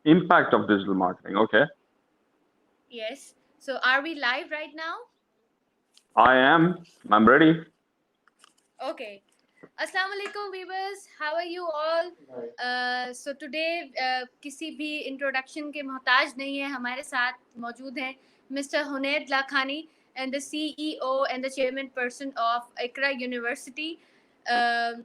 Impact of digital marketing. Okay. Yes. So are we live right now? I am. I'm ready. Okay. Assalamu alaikum viewers. How are you all? So today किसी भी introduction के मोहताज नहीं है, हमारे साथ मौजूद हैं Mr. Hunaid Lakhani and the CEO and the chairman person of Iqra University.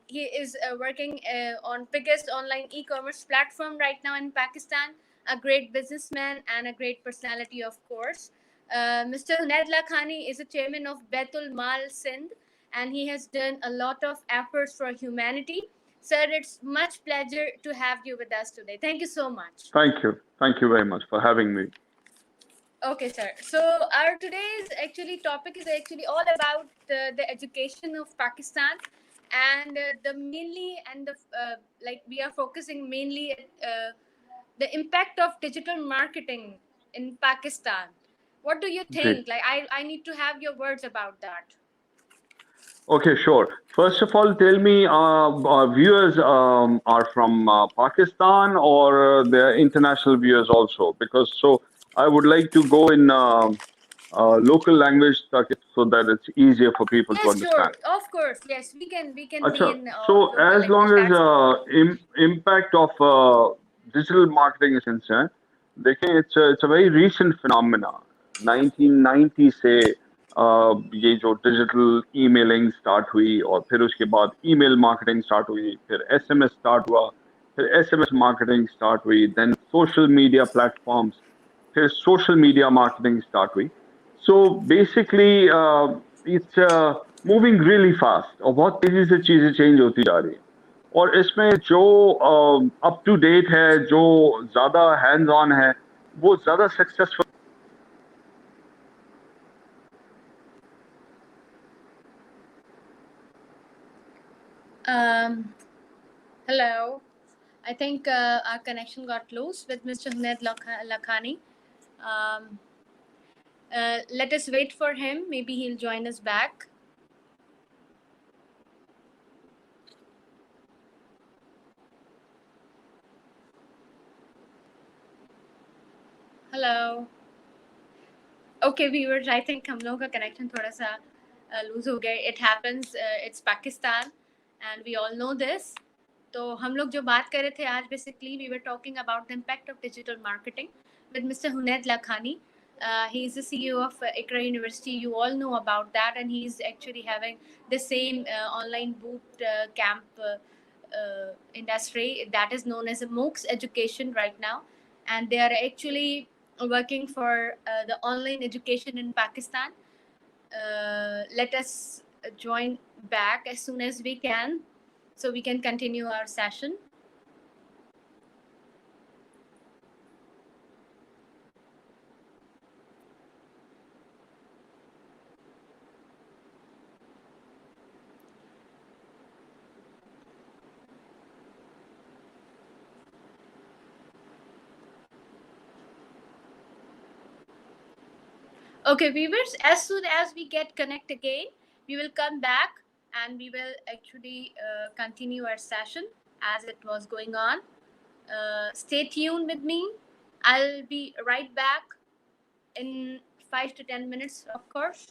He is working on biggest online e-commerce platform right now in Pakistan. A great businessman and a great personality, of course. Mr. Hunaid Lakhani is the chairman of Betul Mal Sindh, and he has done a lot of efforts for humanity. Sir, it's much pleasure to have you with us today. Thank you so much. Thank you. Thank you very much for having me. Okay, sir. So our today's actually topic is actually all about the education of Pakistan, and the mainly and the like we are focusing mainly at the impact of digital marketing in Pakistan. What do you Ji. think? Like I need to have your words about that. Okay, sure. First of all, tell me, viewers are from Pakistan or they're international viewers also? Because so I would like to go in local language so that it's easier for people to Yes, understand. sure. Of course. Yes, we can be Acha, in so local as long language. as That's good. impact of digital marketing is concerned, देखें it's a very recent phenomena. 1990 से ये जो digital emailing start हुई और फिर उसके बाद email marketing start हुई, फिर एसएमएस स्टार्ट हुआ, फिर एसएमएस मार्केटिंग स्टार्ट हुई, देन सोशल मीडिया प्लेटफॉर्म्स, फिर सोशल मीडिया मार्केटिंग स्टार्ट हुई. So basically, it's moving really fast और बहुत तेजी से चीजें चेंज होती जा रही हैं. और इसमें जो अप टू डेट है, जो ज्यादा हैंड्स ऑन है, वो ज्यादा successful. Um, hello. I think our connection got loose with Mr. Hunaid Lakhani. Um, let us wait for him. Maybe he'll join us back. Hello. Okay, viewers. I think हम लोगों का connection थोड़ा सा lose हो गया. It happens. It's Pakistan, and we all know this. तो हम लोग जो बात कर रहे थे आज basically we were talking about the impact of digital marketing with Mr. Hunaid Lakhani. He is the CEO of Iqra University. You all know about that, and he's actually having the same online boot camp industry that is known as a MOOCs education right now, and they are actually working for the online education in Pakistan. Let us join back as soon as we can, so we can continue our session. Okay, viewers, as soon as we get connect again, we will come back and we will actually continue our session as it was going on. Stay tuned with me. I'll be right back in 5 to 10 minutes, of course.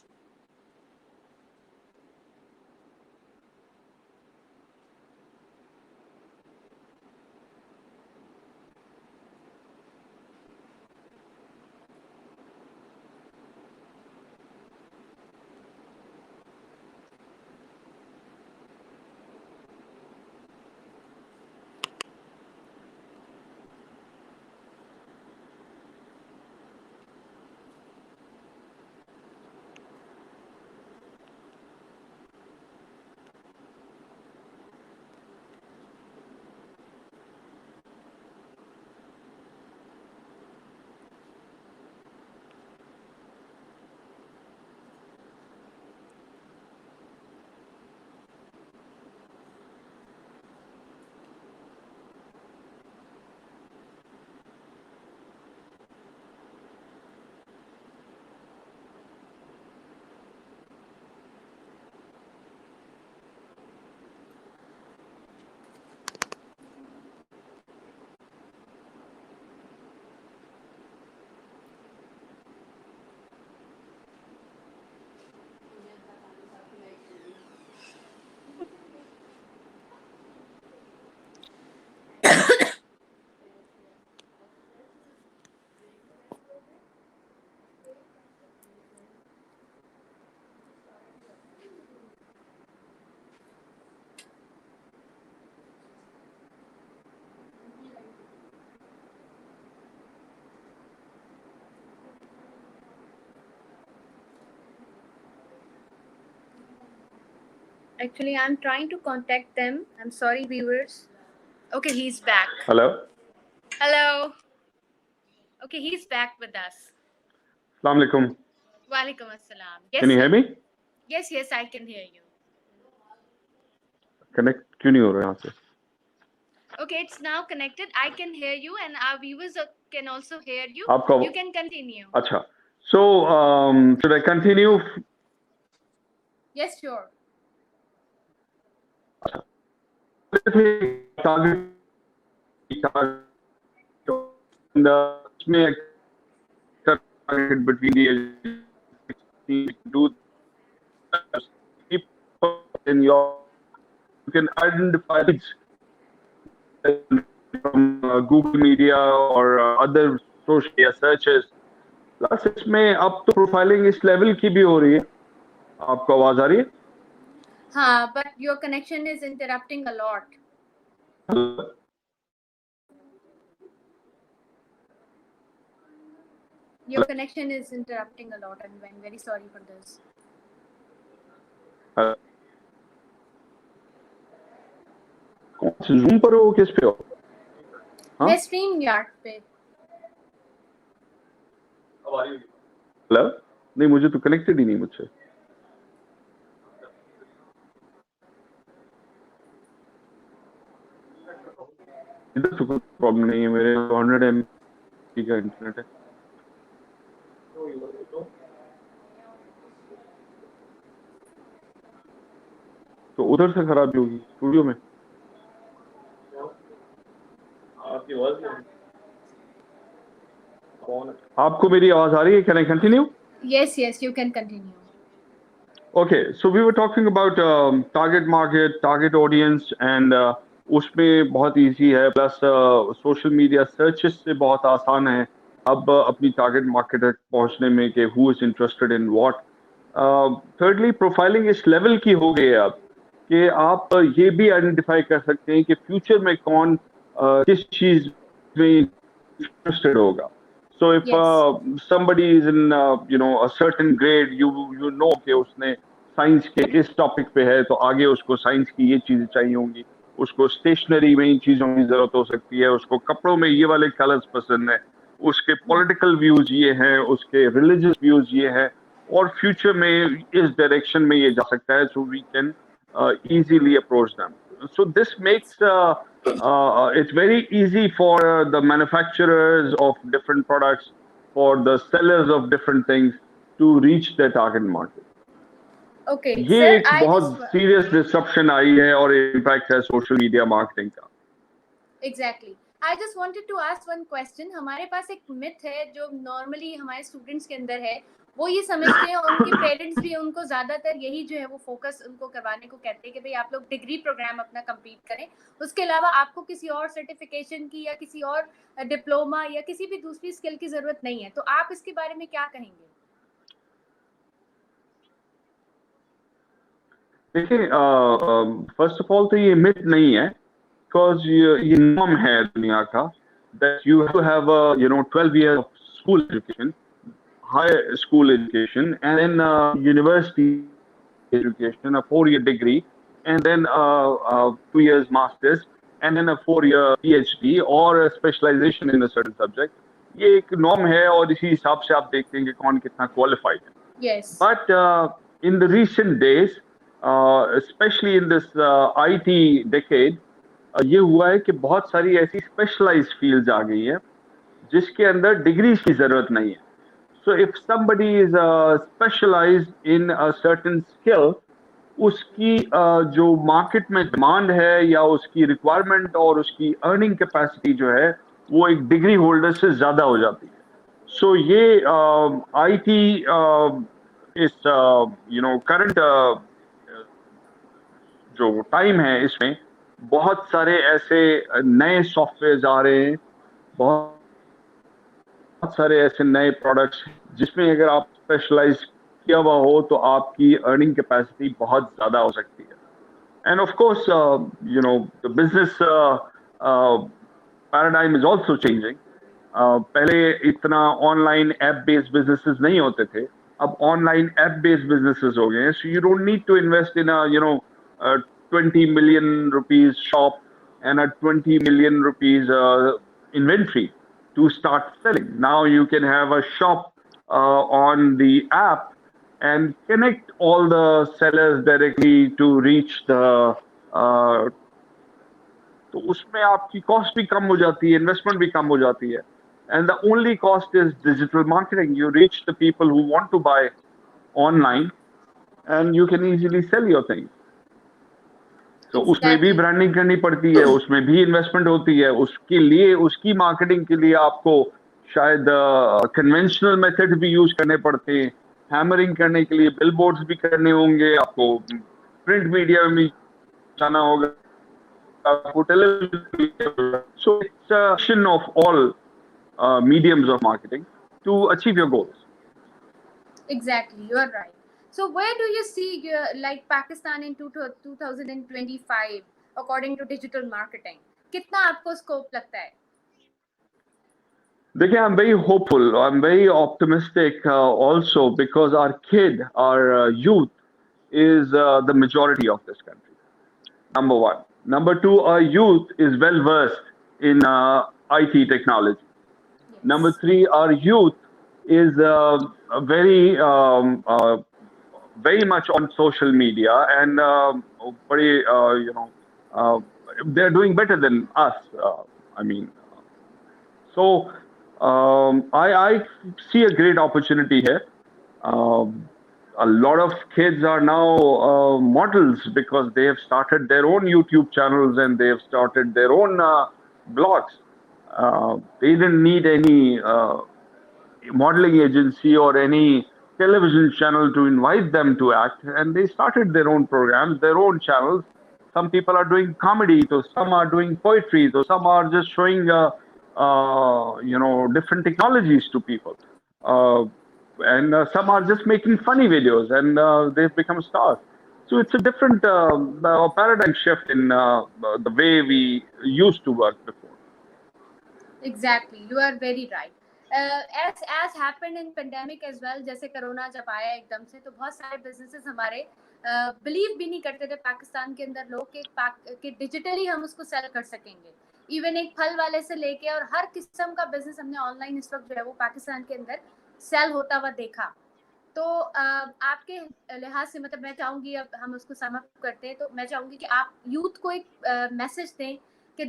Actually, I'm trying to contact them. I'm sorry, viewers. Okay, he's back. Hello. Hello. Okay, he's back with us. Assalamu alaikum. Walaikum assalam. Yes, Can you hear sir. me? Yes, I can hear you. Connect क्यों नहीं हो रहा यहाँ से? Okay, it's now connected. I can hear you, and our viewers can also hear you. आपका You can continue. अच्छा. So should I continue? Yes, sure. इसमें target between the do in your you can identify it from Google Media or other social media searches. Plus इसमें अब तो profiling इस level की भी हो रही है. आपको आवाज आ रही है? हाँ, but your connection is interrupting a lot. Your connection is interrupting a lot, and I'm very sorry for this. Zoom पर हो किस पे हो? मैं स्ट्रीम यार्ड पे. हेलो? नहीं, मुझे तो कनेक्टेड ही नहीं मुझसे. इधर तो कोई प्रॉब्लम नहीं है. मेरे 100 MB का इंटरनेट है. तो उधर से खराबी होगी स्टूडियो में. आपको मेरी आवाज आ रही है? Can I continue? Yes, you can continue. Okay, so we were talking about target market, target audience, and उसमें बहुत easy है. Plus social media searches से बहुत आसान है अब अपनी target market तक पहुंचने में कि who is interested in what. Thirdly, profiling इस level की हो गई है अब कि आप ये भी identify कर सकते हैं कि future में कौन किस चीज में interested होगा. So if Yes. somebody is in a certain grade, you know कि उसने साइंस के इस टॉपिक पे है तो आगे उसको साइंस की ये चीजें चाहिए होंगी, उसको स्टेशनरी में इन चीजों की जरूरत हो सकती है, उसको कपड़ों में ये वाले कलर्स पसंद है, उसके पॉलिटिकल व्यूज ये हैं, उसके रिलीजियस व्यूज ये हैं, और फ्यूचर में इस डायरेक्शन में ये जा सकता है. So we can easily approach them. So this makes it's very easy for the manufacturers of different products, for the sellers of different things to reach their target market. Okay, ये sir, एक बहुत serious disruption आई है और impact है social media marketing का. Exactly. I just wanted to ask one question. हमारे पास एक myth है जो नॉर्मली हमारे स्टूडेंट्स के अंदर है. वो ये समझते हैं, उनके पेरेंट्स भी उनको ज्यादातर यही जो है वो फोकस उनको करवाने को कहते हैं कि भाई आप लोग डिग्री प्रोग्राम अपना कंप्लीट करें, उसके अलावा आपको किसी और सर्टिफिकेशन की या किसी और डिप्लोमा या किसी भी दूसरी स्किल की जरूरत नहीं है. तो आप इसके बारे में क्या कहेंगे? देखिए, फर्स्ट ऑफ ऑल तो ये मिथ नहीं है, बिकॉज ये नॉर्म है दुनिया का that you have 12 years of school education, higher school education, and then university education, a 4-year degree, and then 2 years masters, and then a 4-year PhD or a specialization in a certain subject. ये एक norm है और इसी हिसाब से आप देखते हैं कि कौन कितना क्वालिफाइड है. Yes. But in the recent days, especially in this IT decade, ये हुआ है कि बहुत सारी ऐसी स्पेशलाइज्ड फील्ड्स आ गई हैं जिसके अंदर डिग्री की जरूरत नहीं है. So if somebody is specialized in a certain skill, उसकी जो मार्केट में डिमांड है या उसकी रिक्वायरमेंट और उसकी अर्निंग कैपेसिटी जो है वो एक डिग्री होल्डर से ज्यादा हो जाती है. सो ये आईटी इस करंट जो टाइम है इसमें बहुत सारे ऐसे नए सॉफ्टवेयर आ रहे हैं, बहुत सारे ऐसे नए प्रोडक्ट्स जिसमें अगर आप स्पेशलाइज किया हुआ हो तो आपकी अर्निंग कैपेसिटी बहुत ज्यादा हो सकती है. End of course the business paradigm is also changing. पहले इतना ऑनलाइन ऐप बेस्ड बिजनेसेस नहीं होते थे, अब ऑनलाइन ऐप बेस्ड बिजनेसेस हो गए हैं. So you don't need to invest in 20 million rupees shop and a 20 million rupees inventory to start selling. Now you can have a shop on the app and connect all the sellers directly to reach the तो उसमें आपकी cost भी कम हो जाती है, investment भी कम हो जाती है. And the only cost is digital marketing. You reach the people who want to buy online and you can easily sell your things. So उसमें भी ब्रांडिंग करनी पड़ती है, उसमें भी इन्वेस्टमेंट होती है, उसके लिए उसकी मार्केटिंग के लिए आपको शायद कन्वेंशनल मेथड भी यूज करने पड़ते हैं. हैमरिंग करने के लिए बिलबोर्ड्स भी करने होंगे, आपको प्रिंट मीडिया में भी जाना होगा, आपको television. So it's a combination of all mediums of marketing to achieve your goals. Exactly, you are right. So where do you see like Pakistan in 2025 according to digital marketing? कितना आपको scope लगता है? देखिए, I'm very hopeful. I'm very optimistic also because our youth is the majority of this country. Number one. Number two, our youth is well versed in IT technology. Yes. Number three, our youth is very very much on social media and they're doing better than us. I mean, so I see a great opportunity here. A lot of kids are now models because they have started their own YouTube channels and they have started their own blogs. They didn't need any modeling agency or any television channel to invite them to act, and they started their own programs, their own channels. Some people are doing comedy, so some are doing poetry, so some are just showing different technologies to people, and some are just making funny videos, and they've become stars. So it's a different paradigm shift in the way we used to work before. Exactly, you are very right. As happened in pandemic as well, जैसे corona जब आया एकदम से, तो बहुत सारे businesses हमारे believe भी नहीं करते थे पाकिस्तान के अंदर लोग कि डिजिटली हम उसको सेल कर सकेंगे. इवन एक फल वाले से लेके और हर किस्म का बिजनेस हमने ऑनलाइन इस वक्त जो है वो पाकिस्तान के अंदर सेल होता हुआ देखा. तो आपके लिहाज से मतलब मैं चाहूंगी, अब हम उसको सम अप करते हैं, तो मैं चाहूंगी कि आप यूथ को एक मैसेज दें कि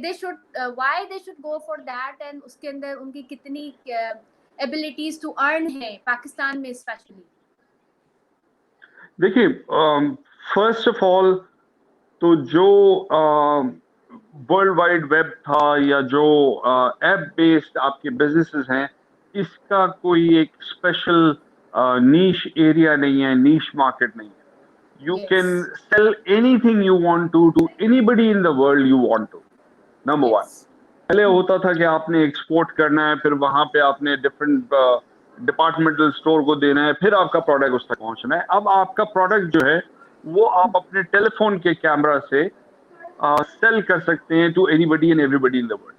why they should go for that, and उसके अंदर उनकी कितनी abilities to earn है पाकिस्तान में स्पेशली. देखिए, फर्स्ट ऑफ ऑल तो जो वर्ल्ड वाइड वेब था या जो ऐप बेस्ड आपके बिजनेसेस हैं, इसका कोई एक स्पेशल नीश एरिया नहीं है, नीश मार्केट नहीं है. You can sell anything you want to anybody in the world you want to. Number one. पहले होता था कि आपने एक्सपोर्ट करना है, फिर वहां पे आपने डिफरेंट डिपार्टमेंटल स्टोर को देना है, फिर आपका प्रोडक्ट उस तक पहुंचना है. अब आपका प्रोडक्ट जो है वो आप अपने टेलीफोन के कैमरा से सेल कर सकते हैं to anybody and everybody in the world.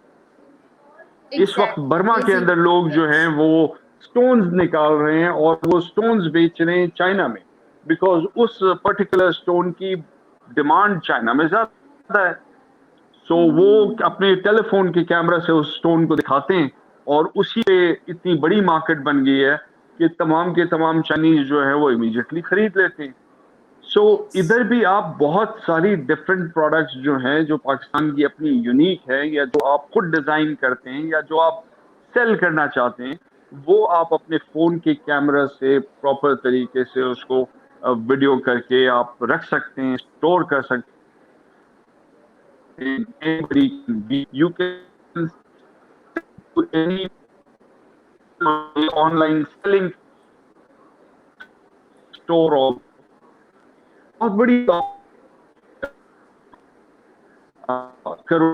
इस वक्त बर्मा के अंदर लोग जो हैं वो स्टोन्स निकाल रहे हैं और वो स्टोन्स बेच रहे हैं चाइना में, बिकॉज उस पर्टिकुलर स्टोन की डिमांड चाइना में ज्यादा है. सो वो अपने टेलीफोन के कैमरा से उस स्टोन को दिखाते हैं और उसी पे इतनी बड़ी मार्केट बन गई है कि तमाम के तमाम चाइनीज जो है वो इमीडिएटली खरीद लेते हैं. सो इधर भी आप बहुत सारी डिफरेंट प्रोडक्ट्स जो हैं, जो पाकिस्तान की अपनी यूनिक है या जो आप खुद डिजाइन करते हैं या जो आप सेल करना चाहते हैं, वो आप अपने फोन के कैमरा से प्रॉपर तरीके से उसको वीडियो करके आप रख सकते हैं, स्टोर कर सकते हैं. You can do any online selling store और बहुत बड़ी करो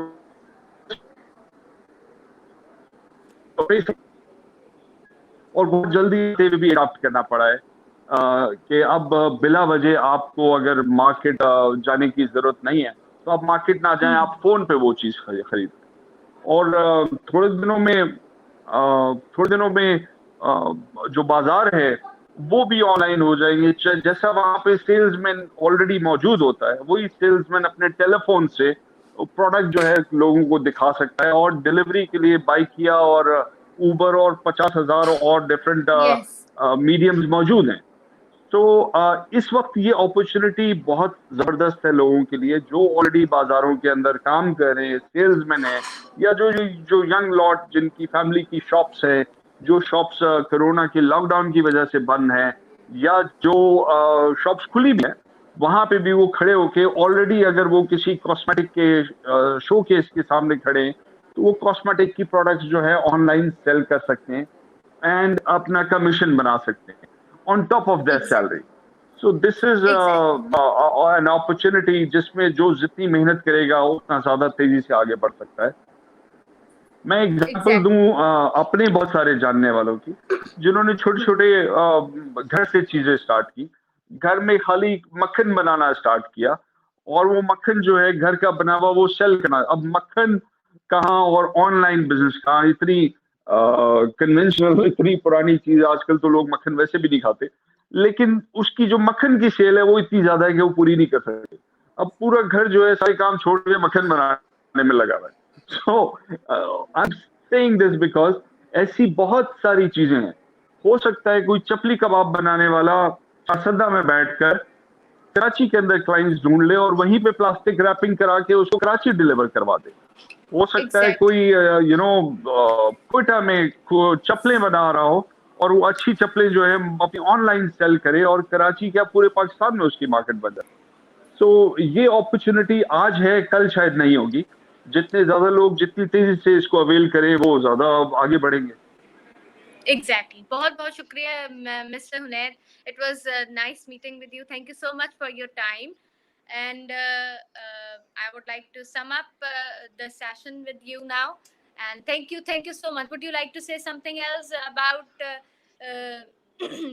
और बहुत जल्दी से भी अडॉप्ट करना पड़ा है कि अब बिला वजह आपको अगर मार्केट जाने की जरूरत नहीं है तो आप मार्केट ना जाएं, आप फोन पे वो चीज खरीद. और थोड़े दिनों में जो बाजार है वो भी ऑनलाइन हो जाएंगे। जैसा वहां पे सेल्समैन ऑलरेडी मौजूद होता है, वही सेल्समैन अपने टेलीफोन से प्रोडक्ट जो है लोगों को दिखा सकता है। और डिलीवरी के लिए बाइकिया और उबर और 50,000 और डिफरेंट यस। मीडियम्स मौजूद हैं। तो इस वक्त ये अपॉर्चुनिटी बहुत जबरदस्त है लोगों के लिए जो ऑलरेडी बाजारों के अंदर काम कर रहे हैं, सेल्समैन है, या जो यंग लॉट जिनकी फैमिली की शॉप्स है, जो शॉप्स कोरोना के लॉकडाउन की वजह से बंद है, या जो शॉप्स खुली भी है, वहां पे भी वो खड़े होके ऑलरेडी अगर वो किसी कॉस्मेटिक के शो केस के सामने खड़े हैं, तो वो कॉस्मेटिक की प्रोडक्ट्स जो है ऑनलाइन सेल कर सकते हैं एंड अपना कमीशन बना सकते हैं on top of their exactly. salary. So this is exactly. an opportunity जिसमें जो जितनी मेहनत करेगा उतना ज्यादा तेजी से आगे बढ़ सकता है। मैं एग्जांपल दूं एग्जैक्टली। अपने बहुत सारे जानने वालों की, जिन्होंने छोटे छोटे घर से चीजें स्टार्ट की, घर में खाली मक्खन बनाना स्टार्ट किया, और वो मक्खन जो है घर का बना हुआ वो सेल करना। अब मक्खन कहाँ और ऑनलाइन बिजनेस कहाँ, इतनी कन्वेंशनल इतनी पुरानी चीज, आजकल तो लोग मक्खन वैसे भी नहीं खाते, लेकिन उसकी जो मक्खन की सेल है वो इतनी ज्यादा है कि वो पूरी नहीं कर सकते। अब पूरा घर जो है सारे काम छोड़ के मक्खन बनाने में लगा हुआ है। So I am saying this because ऐसी बहुत सारी चीजें हैं। हो सकता है कोई चपली कबाब बनाने वाला असदा में बैठकर कराची के अंदर क्लाइंट्स ढूंढ ले और वहीं पे प्लास्टिक रैपिंग करा के उसको कराची डिलीवर करवा दे। हो सकता है कोई एग्जैक्टली। कोयटा में चप्पलें बना रहा हो और वो अच्छी चप्पलें जो है अपनी ऑनलाइन सेल करे और कराची क्या पूरे पाकिस्तान में उसकी मार्केट बन जाए। सो ये अपॉर्चुनिटी आज है, कल शायद नहीं होगी। जितने ज्यादा लोग जितनी तेजी से इसको अवेल करें वो ज्यादा आगे बढ़ेंगे। एग्जैक्टली। बहुत बहुत शुक्रिया mister Hunair. It was nice meeting with you. Thank you so much for your time. And I would like to sum up the session with you now. And thank you so much. Would you like to say something else about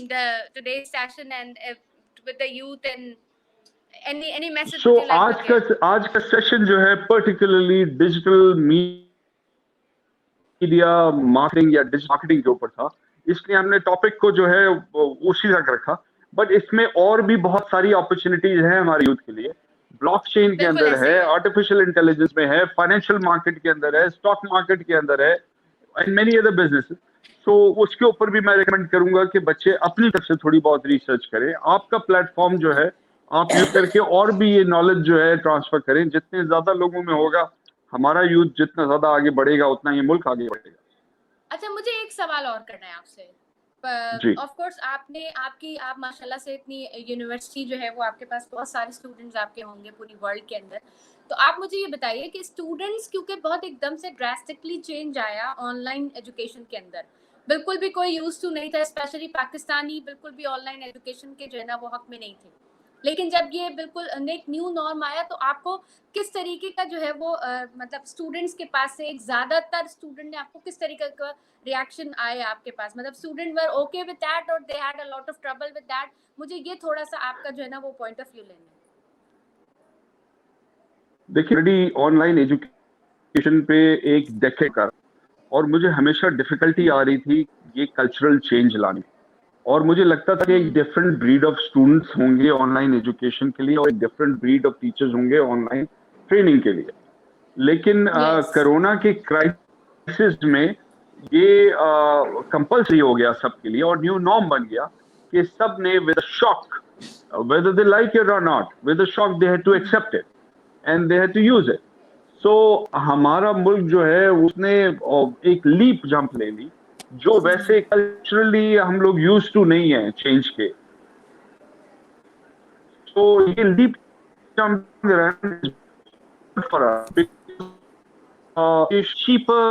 the today's session and with the youth, and any message so would you like to give? आज का session जो है particularly digital media marketing या digital marketing के ऊपर था, इसलिए हमने टॉपिक को जो है उसी तक रखा। बट इसमें और भी बहुत सारी अपॉर्चुनिटीज हैं हमारे यूथ के लिए। ब्लॉकचेन के बिल्कुल अंदर ऐसे है, ही है। आर्टिफिशियल इंटेलिजेंस में है, फाइनेंशियल मार्केट के अंदर है, स्टॉक मार्केट के अंदर है, एंड मेनी अदर बिजनेसेस। सो उसके ऊपर भी मैं रिकमेंड करूंगा कि बच्चे अपनी तरफ से थोड़ी बहुत रिसर्च करें। आपका प्लेटफॉर्म जो है आप यूज करके और भी ये नॉलेज जो है ट्रांसफर करें। जितने ज्यादा लोगों में होगा, हमारा यूथ जितना ज्यादा आगे बढ़ेगा उतना ये मुल्क आगे बढ़ेगा। अच्छा, मुझे एक सवाल और करना है आपसे। जी। ऑफ कोर्स आप माशाल्लाह से इतनी यूनिवर्सिटी जो है वो आपके पास बहुत सारे स्टूडेंट्स आपके होंगे पूरी वर्ल्ड के अंदर। तो आप मुझे ये बताइए कि स्टूडेंट्स, क्योंकि बहुत एकदम से ड्रास्टिकली चेंज आया ऑनलाइन एजुकेशन के अंदर, बिल्कुल भी कोई यूज टू नहीं था, स्पेशली पाकिस्तानी बिल्कुल भी ऑनलाइन एजुकेशन के जो है ना वो हक में नहीं थे। लेकिन जब ये बिल्कुल एक न्यू नॉर्म आया तो आपको किस तरीके का जो है वो मतलब स्टूडेंट्स के पास से, एक ज्यादातर स्टूडेंट ने आपको किस तरीके का रिएक्शन आए आपके पास? मतलब student were okay with that और they had a lot of trouble with that? मुझे ये थोड़ा सा आपका जो है ना वो पॉइंट ऑफ व्यू लेना है। देखिए, ऑलरेडी ऑनलाइन एजुकेशन पे एक डेकेड का, और मुझे हमेशा डिफिकल्टी आ रही थी ये कल्चरल चेंज लाने। और मुझे लगता था कि एक डिफरेंट ब्रीड ऑफ स्टूडेंट्स होंगे ऑनलाइन एजुकेशन के लिए और एक डिफरेंट ब्रीड ऑफ टीचर्स होंगे ऑनलाइन ट्रेनिंग के लिए। लेकिन Yes. कोरोना के क्राइसिस में ये कंपल्सरी हो गया सबके लिए और न्यू नॉर्म बन गया कि सब ने with shock, whether they like it or not, with a shock they had to accept it and they had to use it. So हमारा मुल्क जो है उसने एक लीप जंप ले ली जो वैसे कल्चरली हम लोग यूज टू नहीं है चेंज के। तो ये leap jump for us because is cheaper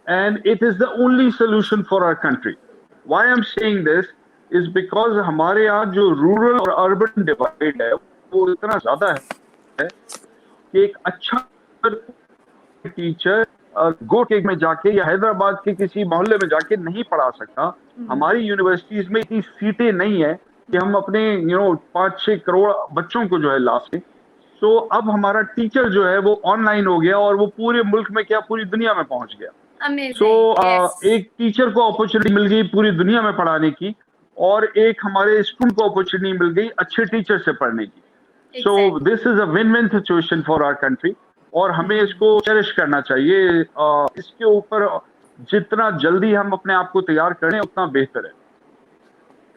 and it is the only solution for our country. Why I'm saying this is because हमारे यहाँ जो रूरल और अर्बन डिवाइड है वो इतना ज्यादा है कि एक अच्छा टीचर गोटे में जाके या हैदराबाद के किसी मोहल्ले में जाके नहीं पढ़ा सकता। हमारी यूनिवर्सिटीज में इतनी सीटें नहीं है कि हम अपने 5-6 करोड़ बच्चों को जो है ला सकें। तो अब हमारा टीचर जो है वो ऑनलाइन हो गया और वो पूरे मुल्क में क्या पूरी दुनिया में पहुंच गया। Amazing. सो Yes. एक टीचर को अपॉर्चुनिटी मिल गई पूरी दुनिया में पढ़ाने की, और एक हमारे स्टूडेंट को अपॉर्चुनिटी मिल गई अच्छे टीचर से पढ़ने की. So this is a win win situation for our country और हमें इसको चेरिश करना चाहिए. इसके ऊपर जितना जल्दी हम अपने आप को तैयार करें उतना बेहतर है.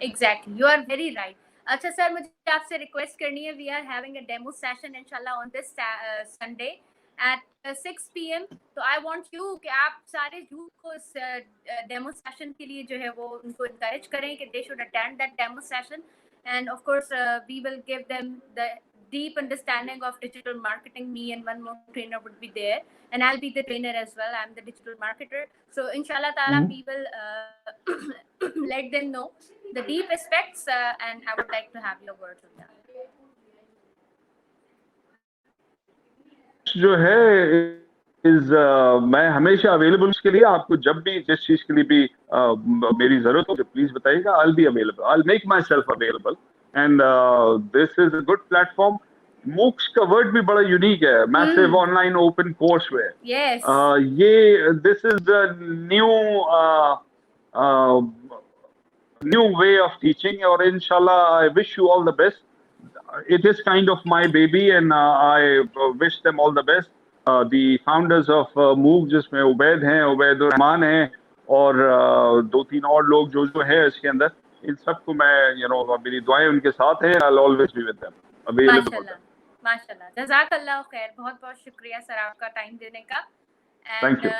Exactly, you are very right. अच्छा सर, मुझे आपसे रिक्वेस्ट करनी है. We are having a demo session इंशाल्लाह on this Sunday at 6 PM. तो आई वांट यू कि आप सारे यूथ को इस डेमो सेशन के लिए जो है वो उनको इनकरेज करें कि they should attend that demo session. And of course, we will give them the deep understanding of digital marketing. Me and one more trainer would be there, and I'll be the trainer as well. I'm the digital marketer. So inshallah ta'ala, we will let them know the deep aspects, and I would like to have your words on that. जो है is मैं हमेशा available उसके लिए. आपको जब भी जिस चीज के लिए भी मेरी जरूरत हो प्लीज बताइएगा. I will be available. I will make my self available. And this is a good platform. MOOCs का वर्ड भी बड़ा यूनिक है. Massive online open courseware. Yes. ये this is new new way of teaching और इंशाल्लाह I wish you all the best. It is kind of my baby and I wish them all the best. The founders of Move जिसमें उबैद हैं, उबैद रहमान हैं और दो तीन और लोग जो है इसके अंदर, इन सबको मैं मेरी दुआएं उनके साथ हैं. I'll always be with them. Available for them. माशाल्लाह, जज़ाकल्लाह खैर. बहुत बहुत शुक्रिया सर आपका टाइम देने का. Thank you.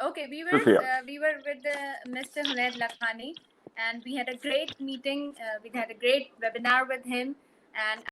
Okay, we were with Mr. Hunaid Lakhani, and we had a great meeting. We had a great webinar with him, and